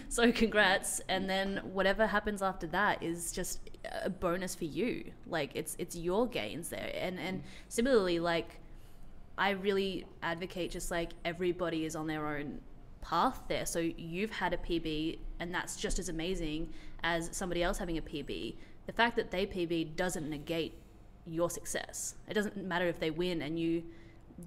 So congrats. And then whatever happens after that is just a bonus for you. Like it's your gains there. And similarly, like I really advocate just like everybody is on their own path there. So you've had a PB and that's just as amazing as somebody else having a PB. The fact that they PB doesn't negate your success. It doesn't matter if they win and you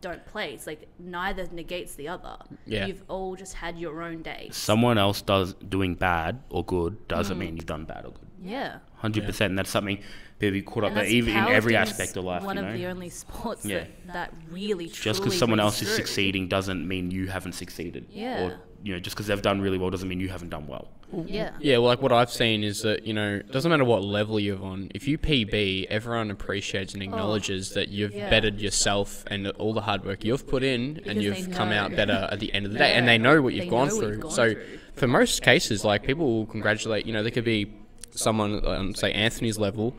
don't play. It's like neither negates the other. Yeah. You've all just had your own day. Someone else doing bad or good doesn't mean you've done bad or good. Yeah. 100%. And that's something people be caught up And there, that's even in every powerlifting's aspect of life. one you know? of the only sports Yeah. that really Just because truly someone rings else is through. succeeding doesn't mean you haven't succeeded. Yeah. Or, you know, just because they've done really well doesn't mean you haven't done well. Yeah. Yeah, well, like what I've seen is that, you know, it doesn't matter what level you're on. If you PB, everyone appreciates and acknowledges that you've yeah. bettered yourself and all the hard work you've put in, Because and they you've come know. out better at the end of the day, and they know what you've They gone know what through. you've gone So through. for most cases, like people will congratulate, you know, there could be someone, say Anthony's level,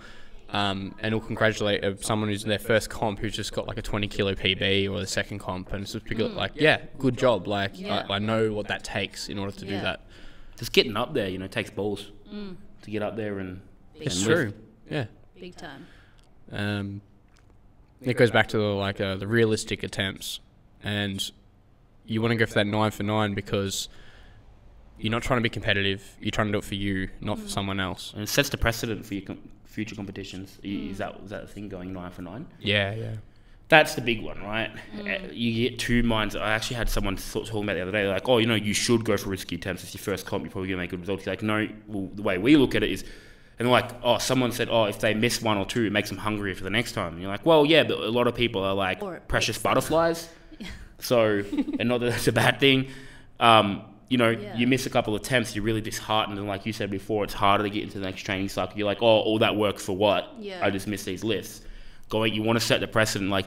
and will congratulate someone who's in their first comp who's just got like a 20 kilo PB or the second comp, and it's just like, yeah, good job. Like Yeah. I know what that takes in order to do Yeah. that. Just getting up there, you know, takes balls to get up there and It's and true. lift. Yeah. Big time. It goes back to the realistic attempts, and you want to go for that 9 for 9 because you're not trying to be competitive. You're trying to do it for you, not for someone else. And it sets the precedent for your future competitions. Is that the thing, going 9 for 9? Yeah, yeah. That's the big one, right? You get two minds. I actually had someone talking about the other day, like, oh, you know, you should go for risky attempts. It's your first comp, you're probably going to make good results. He's like, no, well, the way we look at it is, and they're like, oh, someone said, oh, if they miss one or two, it makes them hungrier for the next time. And you're like, well, yeah, but a lot of people are like Or it precious breaks them. butterflies. So, and not that that's a bad thing. You know, Yeah. you miss a couple of attempts, you're really disheartened. And like you said before, it's harder to get into the next training cycle. You're like, oh, all that work for what? Yeah. I just missed these lifts. You want to set the precedent. Like,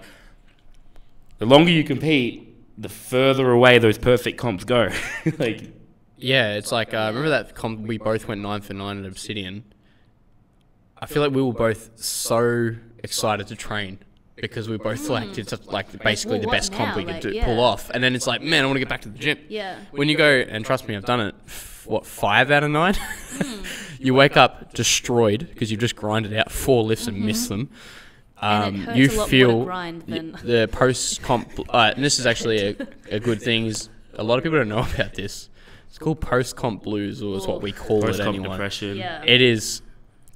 the longer you compete, the further away those perfect comps go. Like, Yeah, it's like, remember that comp we both went 9 for 9 at Obsidian? I feel like we were both so excited to train because we both it's like basically well, the what best comp now? we could Like, do, yeah. pull off. And then it's like, man, I want to get back to the gym. Yeah. When you go, and trust me, I've done it, 5 out of 9? You wake up destroyed because you've just grinded out 4 lifts and missed them. And it hurts You a lot more to feel grind than- the post-comp, and this is actually a good thing, is a lot of people don't know about this. It's called post-comp blues, or is what we call it post-comp anyway. depression. Yeah. It is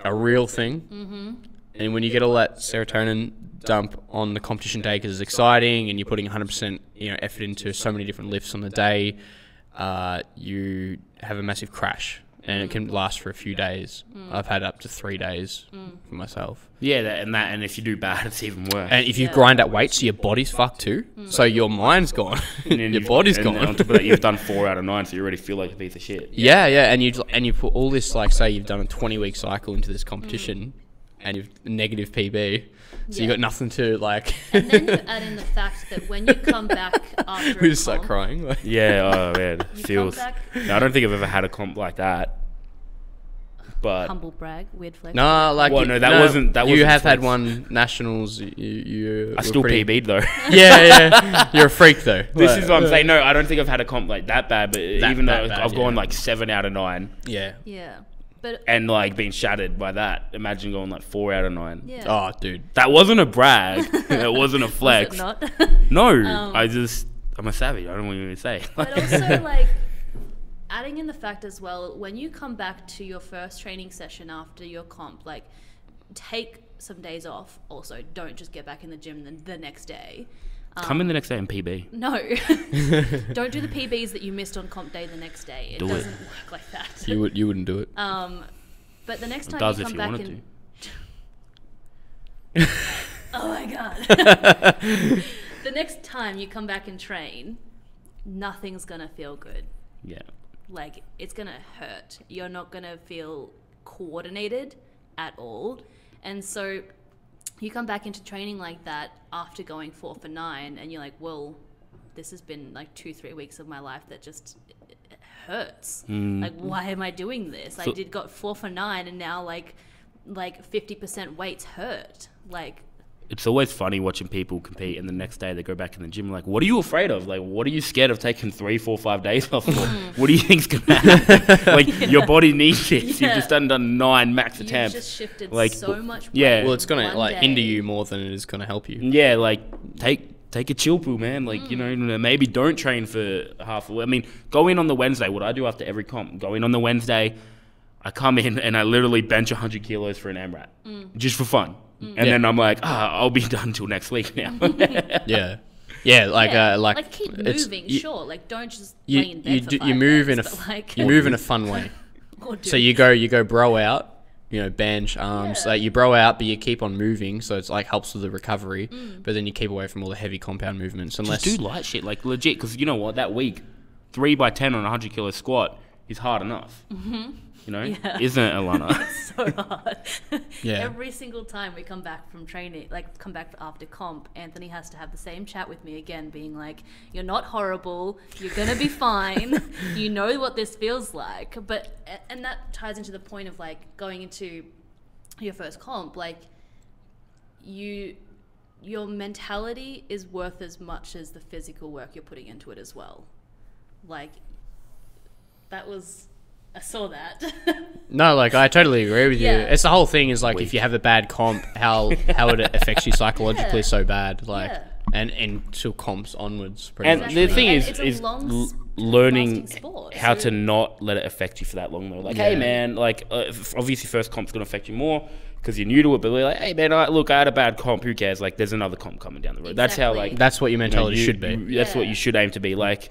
a real thing. And when you get all that serotonin dump on the competition day because it's exciting and you're putting 100% effort into so many different lifts on the day, you have a massive crash. And it can last for a few days. I've had up to 3 days for myself. Yeah, and if you do bad, it's even worse. And if you Yeah. grind at weight, so your body's fucked too. So your mind's gone, And then your body's and gone. on top of that, you've done 4 out of 9, so you already feel like a piece of shit. Yeah, and you put all this, like, say you've done a 20-week cycle into this competition, and you've negative PB, so you Yeah. got nothing to like. And then you add in the fact that when you come back after We a just start comp, crying. Like, Yeah, oh man, you feels. come back, No, I don't think I've ever had a comp like that. But humble brag, weird flex. no, like Well, no, that wasn't You wasn't have had flex. one nationals. You I were still pretty, PB'd though. Yeah, you're a freak though. This But- is what I'm saying. No, I don't think I've had a comp like that bad. But even though that bad, I've gone yeah. like 7 out of 9 Yeah. Yeah. But and like being shattered by that, imagine going like 4 out of 9. yeah. Oh, dude. That wasn't a brag. It wasn't a Was flex. it not? No, Um, I'm a savage. I don't know what you say. But also, like, adding in the fact as well, when you come back to your first training session after your comp, like, take some days off. Also, don't just get back in the gym the next day. Come in the next day and PB. No. Don't do the PBs that you missed on comp day the next day. It Do it. doesn't work like that. You wouldn't do it. But the next It time does you if come you back wanted and oh my god. The next time you come back and train, nothing's gonna feel good. Yeah. Like, it's gonna hurt. You're not gonna feel coordinated at all. And so you come back into training like that after going 4 for 9 and you're like, well, this has been like 2-3 weeks of my life that just it hurts. Like, why am I doing this? I So- got 4 for 9 and now like 50% weights hurt. Like, it's always funny watching people compete and the next day they go back in the gym like, what are you afraid of? Like, what are you scared of taking 3, 4, 5 days off for? What do you think's going to happen? Like, your body needs it. You've just done 9 max attempts. You've just shifted like, so much weight. Yeah. Well, it's going to like hinder day. you more than it is going to help you. Yeah, like, take a chill pill, man. Like, you know, maybe don't train for half a week. I mean, go in on the Wednesday. What I do after every comp, go in on the Wednesday, I come in and I literally bench 100 kilos for an AMRAP just for fun. And then I'm like, I'll be done till next week now. Like keep moving, sure. Like don't just lay in bed for 5 you move days, in a but, like, you move in a fun way. So you go bro out, you know, bench arms. Like you bro out, but you keep on moving, so it's like helps with the recovery. But then you keep away from all the heavy compound movements. Unless just do light shit, like legit, because you know what? That week, 3 by 10 on a 100 kilo squat is hard enough. You know, isn't it, Alana? It's so hard. Yeah. Every single time we come back from training, like come back after comp, Anthony has to have the same chat with me again, being like, "You're not horrible. You're gonna be fine. You know what this feels like." And that ties into the point of like going into your first comp, like your mentality is worth as much as the physical work you're putting into it as well. Like I saw that. No, like I totally agree with you. Yeah. It's the whole thing is like if you have a bad comp, how it affects you psychologically so bad. Like and until comps onwards. And Exactly. the thing And it's a is lasting learning sport, how so- to not let it affect you for that long though. Like, hey man, like obviously first comp's gonna affect you more because you're new to it, but we're like, hey man, I had a bad comp. Who cares? Like, there's another comp coming down the road. That's how Exactly. like That's what your mentality you- should be. That's what you should aim to be. Like,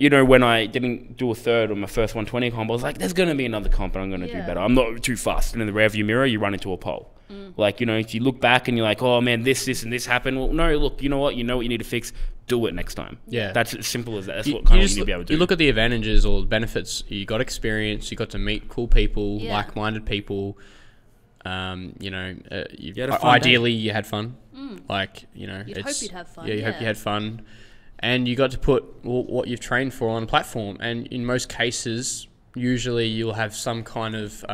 you know, when I didn't do a third on my first 120 comp, I was like, there's going to be another comp and I'm going to do better. I'm not too fast. And in the rearview mirror, you run into a pole. Like, you know, if you look back and you're like, oh man, this, and this happened. Well, no, look, you know what? You know what you need to fix. Do it next time. Yeah. That's as simple as that. That's what kind of you need to be able to do. You look at the advantages or benefits. You got experience. You got to meet cool people, like-minded people. You know, You had a fun ideally you had fun. Like, you know, You'd hope you'd have fun, Yeah, you hope yeah. you had fun. And you got to put what you've trained for on a platform. And in most cases, usually you'll have some kind of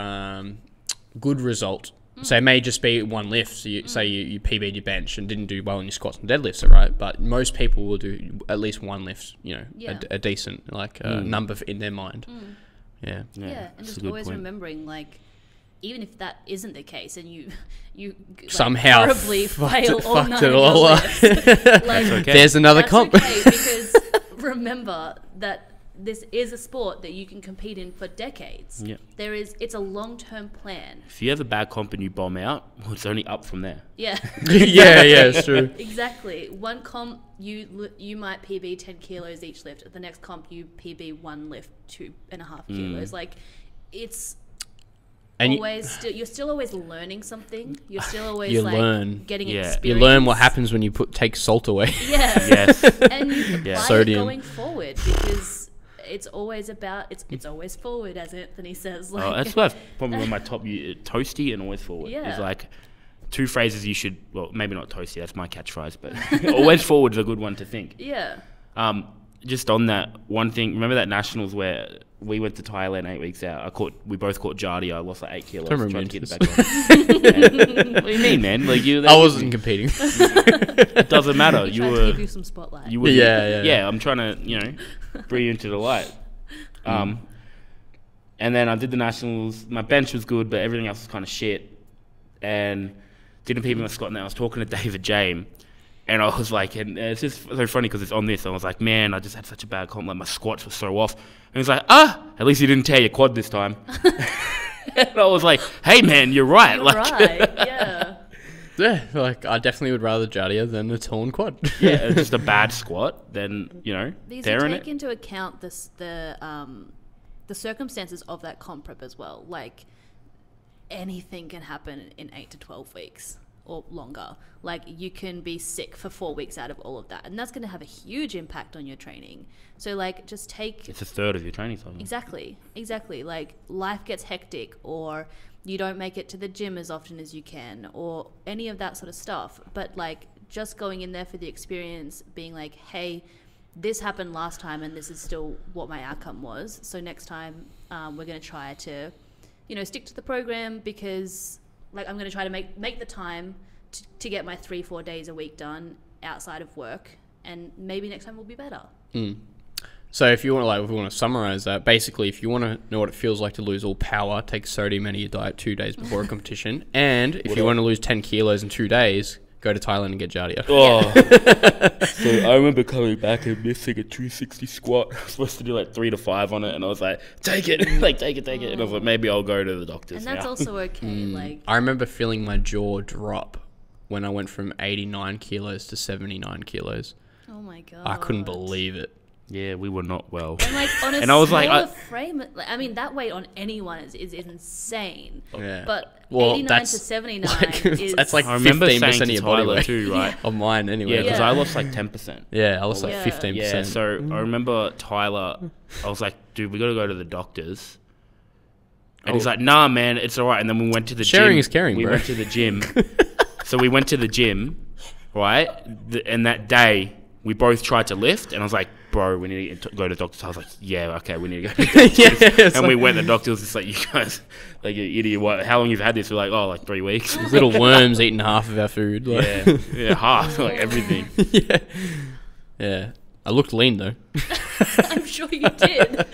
good result. So it may just be one lift. So you say you PB'd your bench and didn't do well in your squats and deadlifts, right? But most people will do at least one lift, you know, a decent number in their mind. Yeah. Yeah, and just always remembering, like, even if that isn't the case, and you like, Somehow horribly fail all fucked 9 it all up. like, okay. There's another that's comp. okay, because remember that this is a sport that you can compete in for decades. Yeah. It's a long-term plan. If you have a bad comp and you bomb out, well, it's only up from there. Yeah. yeah, it's true. Exactly. One comp, you might PB 10 kilos each lift. At the next comp, you PB one lift 2.5 kilos. Like, it's And you're still always learning something. You're still always learn. getting Yeah. experience. You learn what happens when you take salt away. Yeah. Yes. And you apply Sodium. it going forward, because it's always about it's always forward, as Anthony says. Like, That's what's probably one of my top toasty and always forward. Yeah. It's like 2 phrases you should, well, maybe not toasty, that's my catchphrase, but always forward is a good one to think. Yeah. Just on that one thing, remember that nationals where we went to Thailand 8 weeks out? We both caught Jardy. I lost like 8 kilos. Don't remember Tried to get this. it back on. What do you mean, man? Like I wasn't competing. It doesn't matter. Trying to give you some spotlight. You were. Yeah. I'm trying to, bring you into the light. And then I did the nationals. My bench was good, but everything else was kind of shit. And didn't PB my squat. And then I was talking to David James. And I was like, and it's just so funny because it's on this. I was like, man, I just had such a bad comp. Like, my squats were so off. And he's like, at least you didn't tear your quad this time. And I was like, hey, man, you're right. You're like, right. Yeah. Yeah, like I definitely would rather Jardia than a torn quad. yeah, just a bad squat than, These tearing take it. into account the circumstances of that comp prep as well. Like, anything can happen in 8 to 12 weeks or longer. Like, you can be sick for 4 weeks out of all of that, and that's going to have a huge impact on your training. So, like, just take... It's a third of your training cycle. Exactly. Like, life gets hectic, or you don't make it to the gym as often as you can, or any of that sort of stuff. But, like, just going in there for the experience, being like, hey, this happened last time and this is still what my outcome was. So next time we're going to try to, stick to the program, because like I'm going to try to make the time to get my 3-4 days a week done outside of work, and maybe next time will be better. So if you want to, if we want to summarize that, basically, if you want to know what it feels like to lose all power, take sodium out of your diet 2 days before a competition. And if you want to lose 10 kilos in 2 days, go to Thailand and get Jardia. So I remember coming back and missing a 260 squat. I was supposed to do like 3 to 5 on it, and I was like, take it. And I was like, maybe I'll go to the doctors. And that's also okay. Like, I remember feeling my jaw drop when I went from 89 kilos to 79 kilos. oh my God. I couldn't believe it. Yeah, we were not well. And like on a And I was like, smaller frame, like, I mean, that weight on anyone is insane. Yeah. But Well, 89 to that's 79 is... that's like I remember 15% saying of to your body Tyler weight. too, right? Of mine, anyway. Yeah, because Yeah. I lost like 10%. Yeah, I lost like Yeah. 15%. Yeah, so I remember Tyler, I was like, dude, we got to go to the doctors. And he's like, nah, man, it's all right. And then we went to the gym. Sharing is caring, We bro. went to the gym. So we went to the gym, right? And that day, we both tried to lift. And I was like, bro, we need to go to the doctors. I was like, yeah, okay, we need to go to the doctors. Yeah, it's and we like- went to the doctor. Was just like, you guys, like, you idiot. What? How long you've had this? We're like, oh, like 3 weeks. Little worms eating half of our food. Like. Yeah, half, like everything. Yeah. Yeah. I looked lean though. I'm sure you did.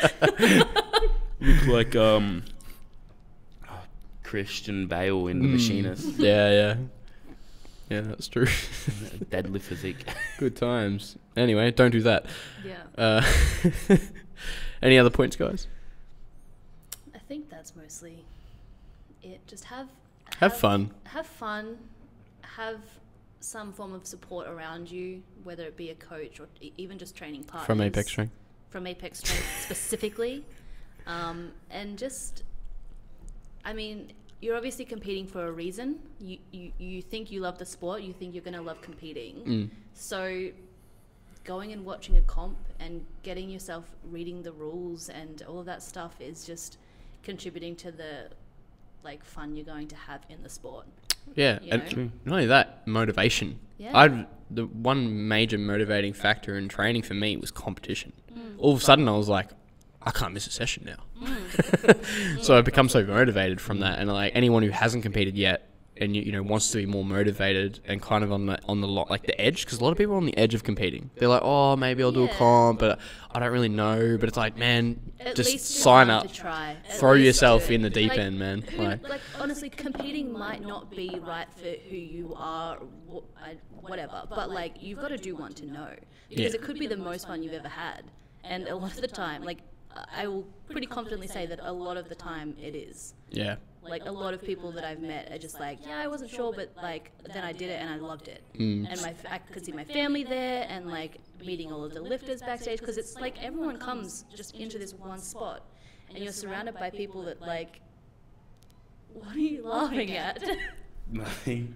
Look like Christian Bale in The Machinist. Yeah. Yeah, that's true. Deadlift physique. Good times. Anyway, don't do that. Yeah. Any other points, guys? I think that's mostly it. Just have fun. Have fun. Have some form of support around you, whether it be a coach or even just training partners. From Apex Strength. From Apex Strength specifically. And just, I mean, you're obviously competing for a reason. You think you love the sport. You think you're going to love competing. So going and watching a comp and getting yourself reading the rules and all of that stuff is just contributing to the like fun you're going to have in the sport. Yeah, You and know? not only that, motivation. Yeah. The one major motivating factor in training for me was competition. All of a sudden, I was like, I can't miss a session now. So I become so motivated from that, and like anyone who hasn't competed yet and you know wants to be more motivated and kind of on the like the edge, because a lot of people are on the edge of competing. They're like, oh, maybe I'll do a Yeah. comp, but I don't really know. But it's like, man, At just least you're sign willing up, to try. At throw least yourself do it. in the deep Like, end, man. Like honestly, competing might not be right for who you are, whatever. But like, you've got to do one to know, because Yeah. it could be the most fun you've ever had, and a lot of the time, like, I will pretty confidently say that a lot of the time it is. Yeah. Like, a lot of people that I've met are just like, yeah, I wasn't sure, but like, then I did it and I loved it. And I could see my family there, and like meeting all of the lifters backstage, because it's like everyone comes just into this one spot, and you're surrounded by people that like, what are you laughing at? Nothing.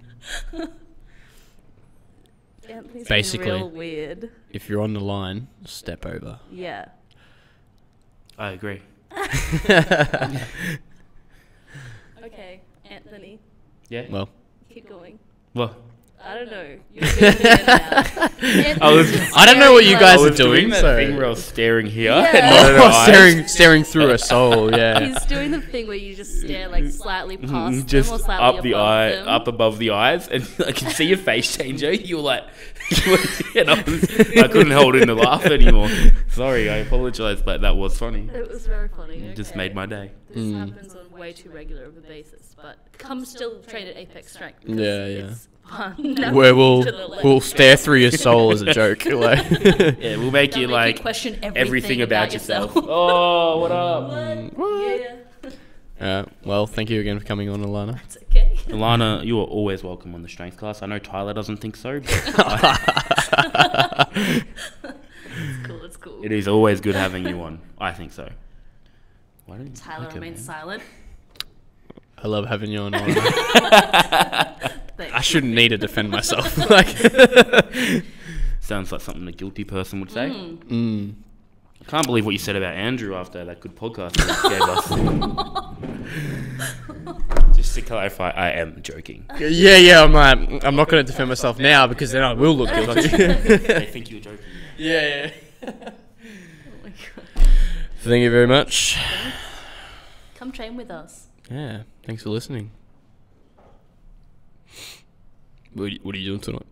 Anthony's Basically. real weird. If you're on the line, step over. Yeah. I agree. Okay, Anthony, Yeah. Well, keep going. Well, I don't know. You're being weird now. I don't know what you I guys are was doing. that So. thing where I was staring here. Yeah. And not at her eyes. staring through a soul. Yeah. He's doing the thing where you just stare like slightly past Just them or slightly up the above eye, them. up above the eyes, and I can see your face change. You were like, and I couldn't hold in the laugh anymore. Sorry, I apologize, but that was funny. It was very funny. It just okay. made my day. This happens on way too regular of a basis, but come still train at Apex Strength. because Yeah. It's fun. Where we'll To the left. we'll stare through your soul as a joke. Like, Yeah, we'll make They'll you make like you question everything about yourself. Oh, what up? Yeah. well, thank you again for coming on, Alana. It's okay. Alana, you are always welcome on the strength class. I know Tyler doesn't think so, but It's cool. It's cool. it is always good having you on. I think so. Why don't you Tyler okay, remains man? silent. I love having you on, Alana. Thanks. I shouldn't need to defend myself. Like, Sounds like something a guilty person would say. mm. I can't believe what you said about Andrew after that good podcast you gave us. Just to clarify, I am joking. Yeah. I'm like, I'm not going to defend myself now because then I will look guilty. I think you're joking. Yeah. Oh my god. Thank you very much. Come train with us. Yeah. Thanks for listening. What are you doing tonight?